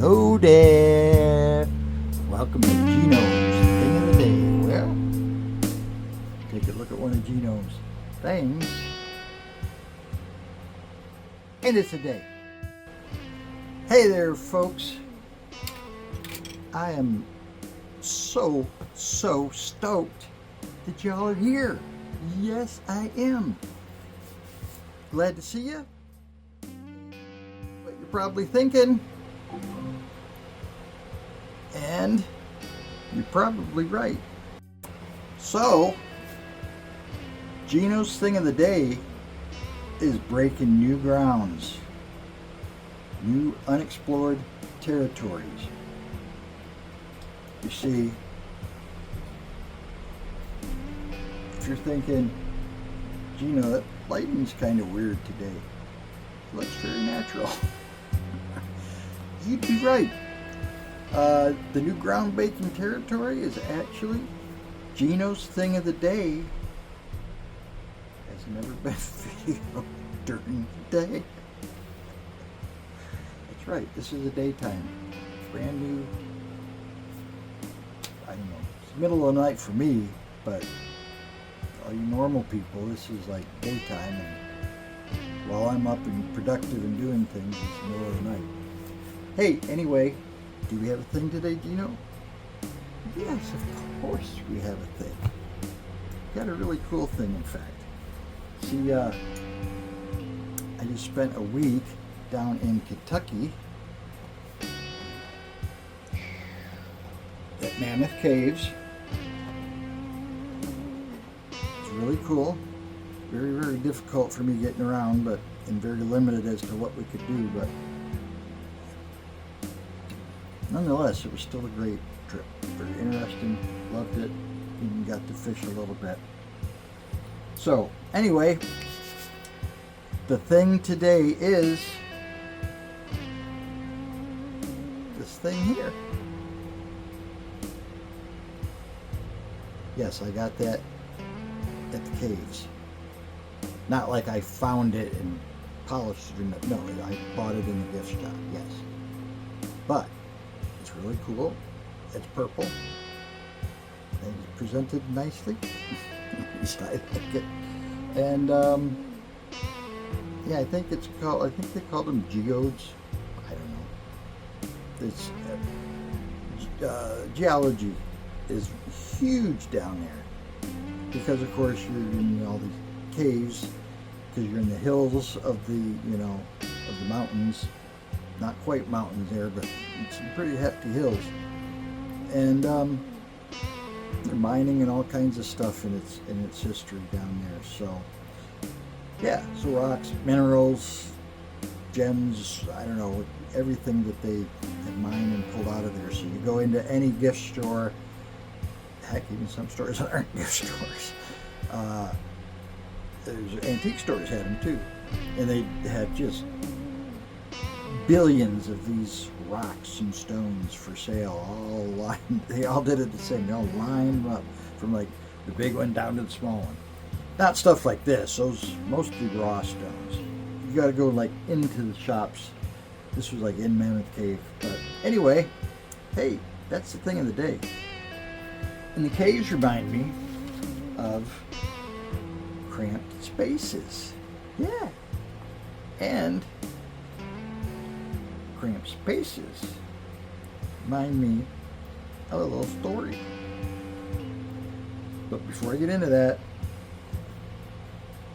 Hello there. Welcome to Geno's Thing of the Day. Well, take a look at one of Geno's things. And it's a day. Hey there, folks. I am so stoked that y'all are here. Yes, I am. Glad to see you. But you're probably thinking, and you're probably right. So, Geno's Thing of the Day is breaking new grounds, new unexplored territories. You see, if you're thinking, Geno, that lighting's kind of weird today, it looks very natural. You'd be right. The new ground-breaking territory is actually Geno's Thing of the Day. Has never been video during the day. That's right, this is a daytime. Brand new. I don't know. It's the middle of the night for me, but all you normal people, this is like daytime, and while I'm up and productive and doing things, it's the middle of the night. Hey, anyway, do we have a thing today, Geno? Yes, of course we have a thing. Got a really cool thing, in fact. See, I just spent a week down in Kentucky at Mammoth Caves. It's really cool. Very difficult for me getting around, but and very limited as to what we could do, but nonetheless, it was still a great trip. Very interesting. Loved it. Even got to fish a little bit. So, anyway, the thing today is this thing here. Yes, I got that at the caves. Not like I found it and polished it. No, I bought it in the gift shop. Yes. But it's really cool. It's purple. And it's presented nicely. I like it. And yeah, I think they call them geodes. I don't know. It's geology is huge down there because, of course, you're in all these caves because you're in the hills of the of the mountains. Not quite mountains there, but some pretty hefty hills. And they're mining and all kinds of stuff in its history down there. So yeah, so rocks, minerals, gems, I don't know, everything that they had mined and pulled out of there. So you go into any gift store, heck, even some stores that aren't gift stores. There's antique stores had them too, and they had just billions of these rocks and stones for sale, all lined. They all did it the same. They all lined up from like the big one down to the small one. Not stuff like this. Those mostly raw stones. You got to go like into the shops. This was like in Mammoth Cave. But anyway, hey, that's the thing of the day. And the caves remind me of cramped spaces. Yeah. And cramped spaces remind me of a little story. But before I get into that,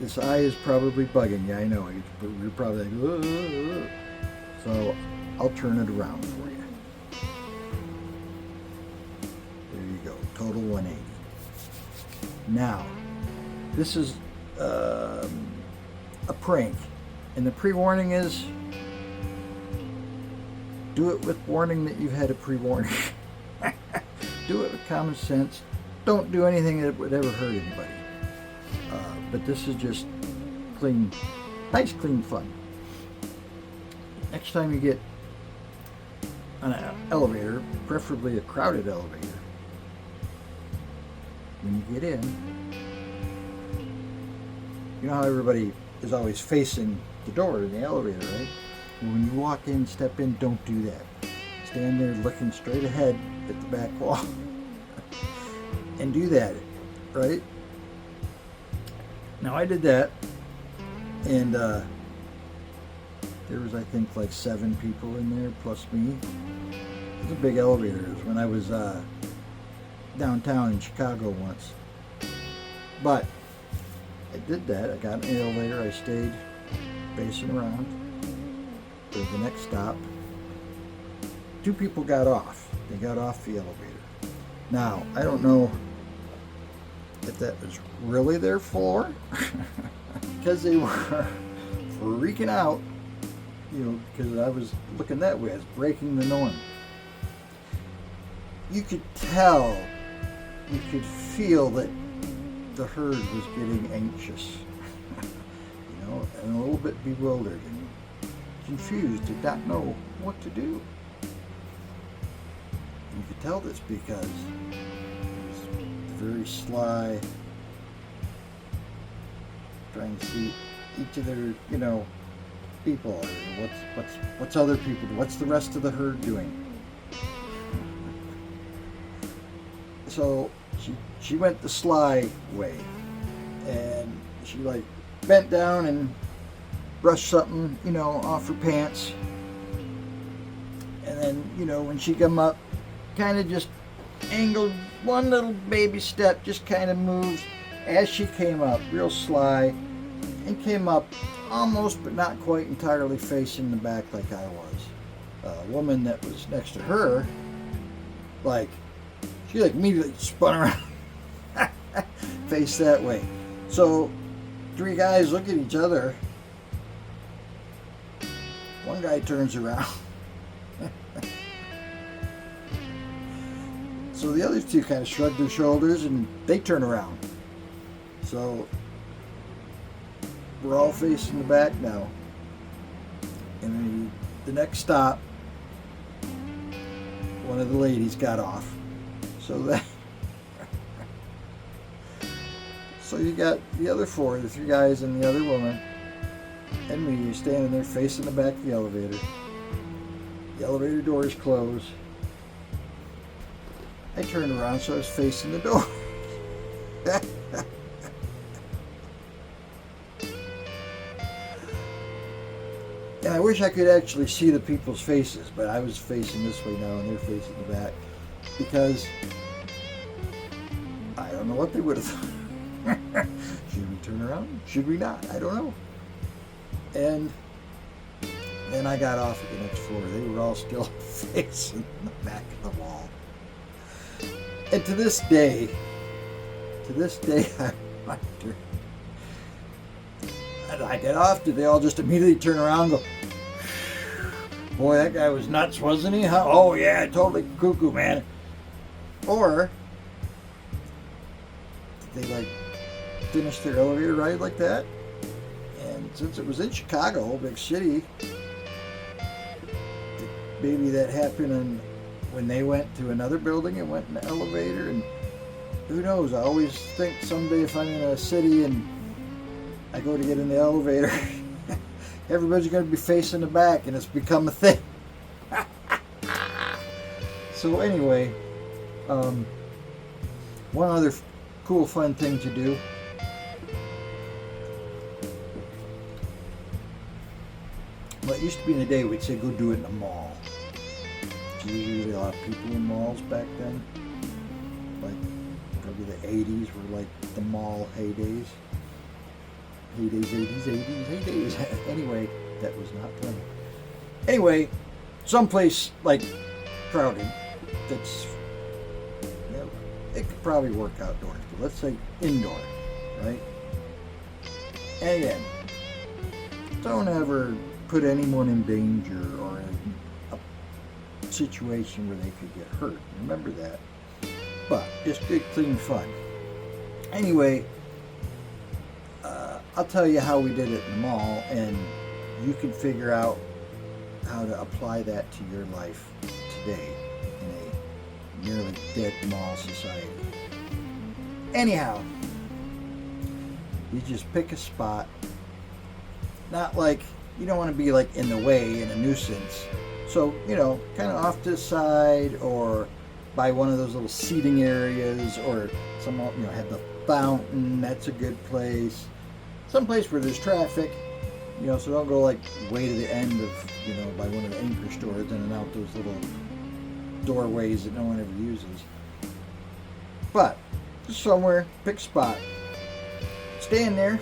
this eye is probably bugging you. I know. You're probably like, ugh. So I'll turn it around for you. There you go. Total 180. Now, this is a prank. And the pre-warning is, do it with warning that you've had a pre-warning. Do it with common sense. Don't do anything that would ever hurt anybody. But this is just clean, nice clean fun. Next time you get on an elevator, preferably a crowded elevator, when you get in, you know how everybody is always facing the door in the elevator, right? When you walk in, step in, don't do that. stand there looking straight ahead at the back wall and do that, right? Now I did that, and there was, I think, like 7 people in there plus me. It was a big elevator. It was when I was downtown in Chicago once. But I did that. I got in the elevator. I stayed facing around to the next stop. 2 people got off. They got off the elevator. Now, I don't know if that was really their floor because they were freaking out, you know, because I was looking that way. I was breaking the norm. You could tell, you could feel that the herd was getting anxious, you know, and a little bit bewildered and confused, did not know what to do. You could tell this because it was very sly, trying to see each of their, you know, people. What's other people? What's the rest of the herd doing? So she went the sly way, and she like bent down and brushed something, you know, off her pants, and then, you know, when she come up, kind of just angled one little baby step, just kind of moved as she came up, real sly, and came up almost but not quite entirely facing the back like I was. A woman that was next to her, like, she like immediately spun around, face that way. So 3 guys look at each other. One guy turns around. So the other 2 kind of shrugged their shoulders and they turn around. So we're all facing the back now. And the next stop, one of the ladies got off. So you got the other 4, the 3 guys and the other woman, and me. You're standing there facing the back of the elevator. The elevator doors close. I turned around so I was facing the door. And I wish I could actually see the people's faces, but I was facing this way now and they're facing the back. Because I don't know what they would have thought. Should we turn around? Should we not? I don't know. And then I got off at the next floor. They were all still facing the back of the wall. And to this day, I wonder, and I get off, did they all just immediately turn around and go, boy, that guy was nuts, wasn't he? Huh? Oh yeah, totally cuckoo, man. Or did they like finish their elevator ride like that? And since it was in Chicago, big city, maybe that happened when they went to another building and went in the elevator, and who knows? I always think someday if I'm in a city and I go to get in the elevator, everybody's going to be facing the back, and it's become a thing. So anyway, one other cool, fun thing to do. Well, it used to be in the day we'd say go do it in a mall. There's usually a lot of people in malls back then. Like probably the 80s were like the mall heydays. Heydays. Anyway, that was not playing. Anyway, someplace like crowded that's, you know, it could probably work outdoors, but let's say indoor, right? And again, don't ever put anyone in danger or in a situation where they could get hurt. Remember that. But just good, clean fun. Anyway, I'll tell you how we did it in the mall, and you can figure out how to apply that to your life today in a nearly dead mall society. Anyhow, you just pick a spot. Not like, you don't want to be like in the way and a nuisance. So, you know, kind of off to the side or by one of those little seating areas, or some, you know, have the fountain. That's a good place. Some place where there's traffic, you know, so don't go like way to the end of, you know, by one of the anchor stores in and out those little doorways that no one ever uses. But just somewhere, pick a spot, stand there,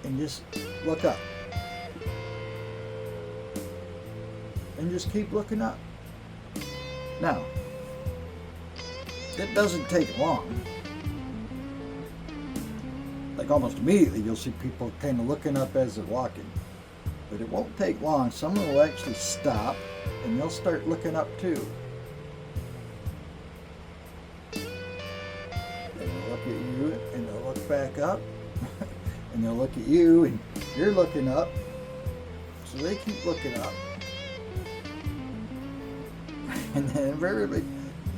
and just look up. And just keep looking up. Now, it doesn't take long. Like almost immediately you'll see people kind of looking up as they're walking. But it won't take long. Someone will actually stop and they'll start looking up too. And they'll look at you and they'll look back up. And they'll look at you and you're looking up. So they keep looking up. And then invariably,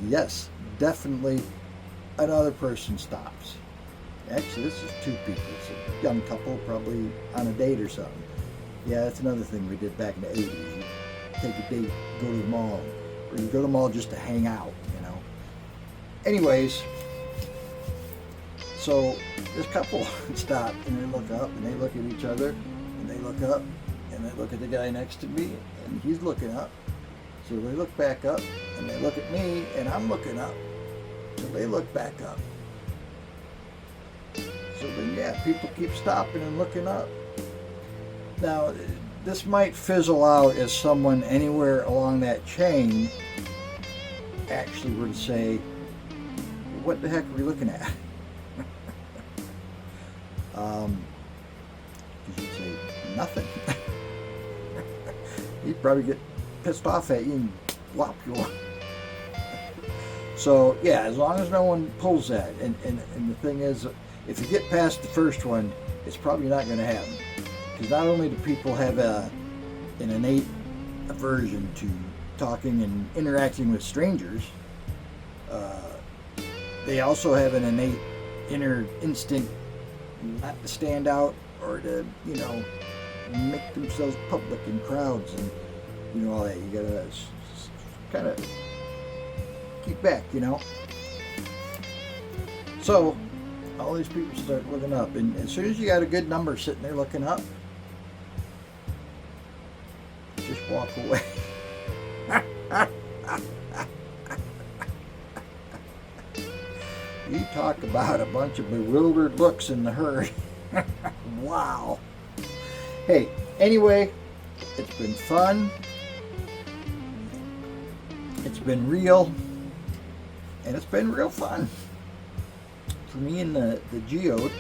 yes, definitely another person stops. Actually, this is two people. It's a young couple, probably on a date or something. Yeah, that's another thing we did back in the 80s. You take a date, go to the mall. Or you go to the mall just to hang out, you know. Anyways, so this couple stop and they look up and they look at each other and they look up and they look at the guy next to me and he's looking up. So they look back up and they look at me and I'm looking up. So they look back up. So then, yeah, people keep stopping and looking up. Now, this might fizzle out as someone anywhere along that chain actually were to say, what the heck are we looking at? Because you'd say, nothing. You'd probably get pissed off at you and whop you. So yeah, as long as no one pulls that, and the thing is, if you get past the first one, it's probably not going to happen. Because not only do people have an innate aversion to talking and interacting with strangers, they also have an innate inner instinct not to stand out or to, you know, make themselves public in crowds and, you know, all that. You gotta kind of keep back, you know. So all these people start looking up, and as soon as you got a good number sitting there looking up, just walk away. You talk about a bunch of bewildered looks in the herd. Wow. Hey, anyway, it's been fun. It's been real. And it's been real fun. For me and the geode.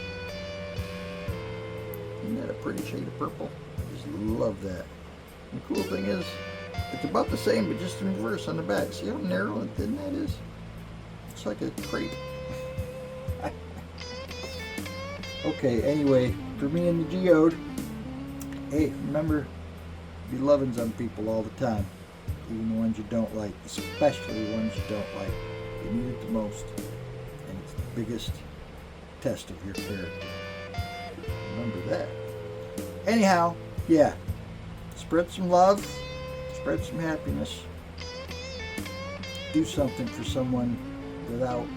Isn't that a pretty shade of purple? I just love that. And the cool thing is, it's about the same, but just in reverse on the back. See how narrow and thin that is? It's like a crepe. Okay, anyway, for me and the geode, hey, remember, be loving some people all the time. Even the ones you don't like, especially the ones you don't like. You need it the most, and it's the biggest test of your character. Remember that. Anyhow, yeah, spread some love, spread some happiness. Do something for someone without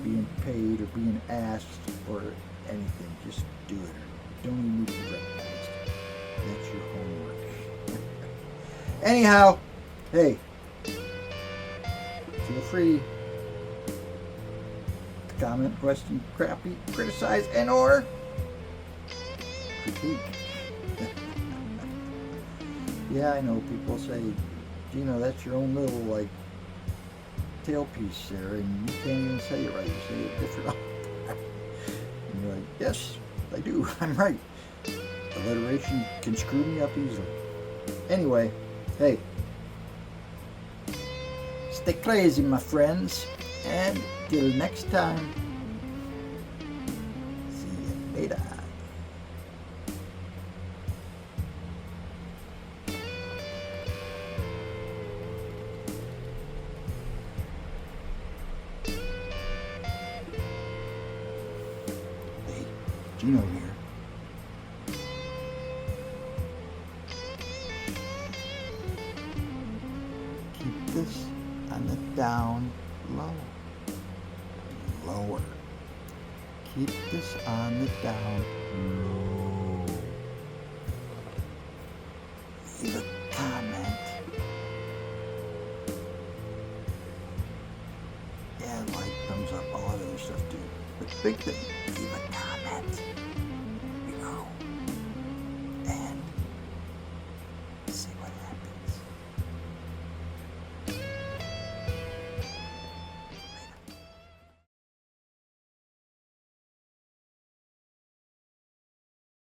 being paid or being asked or anything. Just do it. You don't even need to be recognized. That's your homework. Anyhow, hey, feel free to comment, question, crappy, criticize, and or critique. Yeah, I know people say, Gino, that's your own little like tailpiece there, and you can't even say it right. You say it different. And you're like, yes, I do. I'm right. Alliteration can screw me up easily. Anyway, hey, stay crazy, my friends, and till next time, see you later. Hey, Gino here. down low. Lower. Keep this on the down low. Leave a comment. Yeah, like, thumbs up, all that other stuff too. But the big thing,